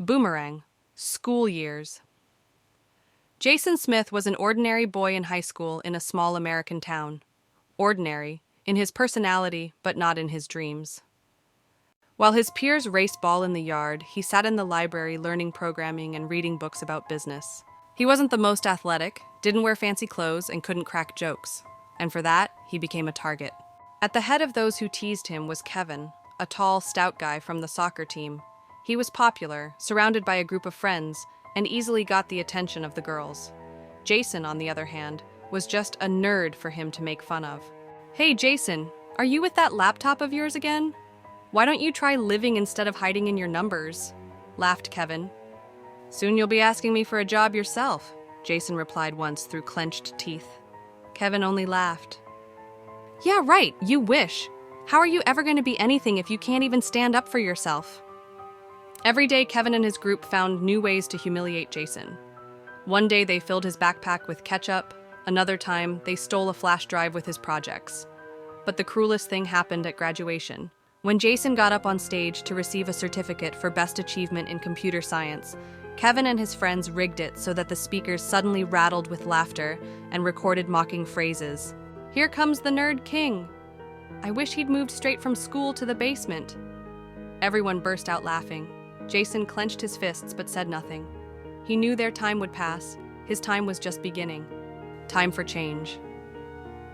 Boomerang. School years. Jason Smith was an ordinary boy in high school in a small American town. Ordinary, in his personality, but not in his dreams. While his peers raced ball in the yard, he sat in the library learning programming and reading books about business. He wasn't the most athletic, didn't wear fancy clothes, and couldn't crack jokes. And for that, he became a target. At the head of those who teased him was Kevin, a tall, stout guy from the soccer team. He was popular, surrounded by a group of friends, and easily got the attention of the girls. Jason, on the other hand, was just a nerd for him to make fun of. "Hey, Jason, are you with that laptop of yours again? Why don't you try living instead of hiding in your numbers?" laughed Kevin. "Soon you'll be asking me for a job yourself," Jason replied once through clenched teeth. Kevin only laughed. "Yeah, right, you wish. How are you ever going to be anything if you can't even stand up for yourself?" Every day, Kevin and his group found new ways to humiliate Jason. One day, they filled his backpack with ketchup. Another time, they stole a flash drive with his projects. But the cruelest thing happened at graduation. When Jason got up on stage to receive a certificate for Best Achievement in Computer Science, Kevin and his friends rigged it so that the speakers suddenly rattled with laughter and recorded mocking phrases. "Here comes the nerd king. I wish he'd moved straight from school to the basement." Everyone burst out laughing. Jason clenched his fists but said nothing. He knew their time would pass. His time was just beginning. Time for change.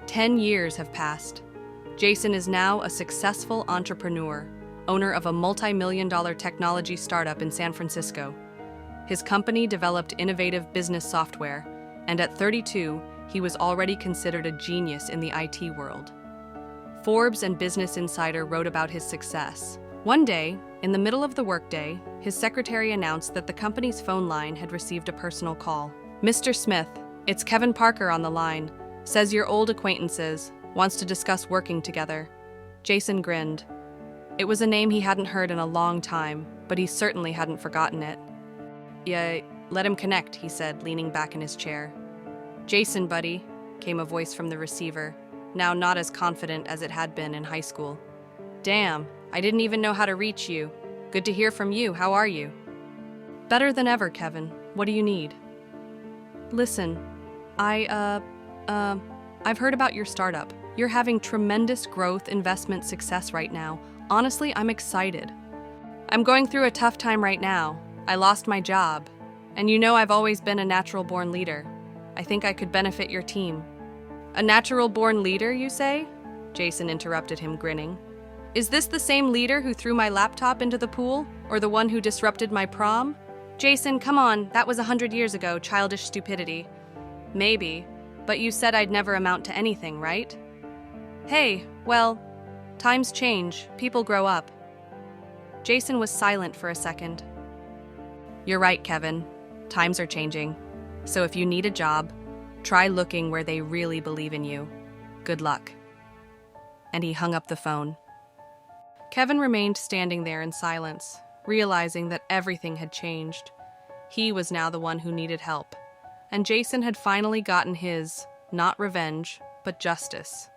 10 years have passed. Jason is now a successful entrepreneur, owner of a multi-million-dollar technology startup in San Francisco. His company developed innovative business software, and at 32, he was already considered a genius in the IT world. Forbes and Business Insider wrote about his success. One day, in the middle of the workday, his secretary announced that the company's phone line had received a personal call. "Mr. Smith, it's Kevin Parker on the line. Says you're old acquaintances, wants to discuss working together." Jason grinned. It was a name he hadn't heard in a long time, but he certainly hadn't forgotten it. "Yeah, let him connect," he said, leaning back in his chair. "Jason, buddy," came a voice from the receiver, now not as confident as it had been in high school. "Damn, I didn't even know how to reach you. Good to hear from you. How are you?" "Better than ever, Kevin. What do you need?" "Listen, I've heard about your startup. You're having tremendous growth investment success right now. Honestly, I'm excited. I'm going through a tough time right now. I lost my job. And you know I've always been a natural-born leader. I think I could benefit your team." "A natural-born leader, you say?" Jason interrupted him, grinning. "Is this the same leader who threw my laptop into the pool? Or the one who disrupted my prom?" "Jason, come on, that was 100 years ago, childish stupidity." "Maybe, but you said I'd never amount to anything, right?" "Hey, well, times change, people grow up." Jason was silent for a second. "You're right, Kevin. Times are changing. So if you need a job, try looking where they really believe in you. Good luck." And he hung up the phone. Kevin remained standing there in silence, realizing that everything had changed. He was now the one who needed help, and Jason had finally gotten his, not revenge, but justice.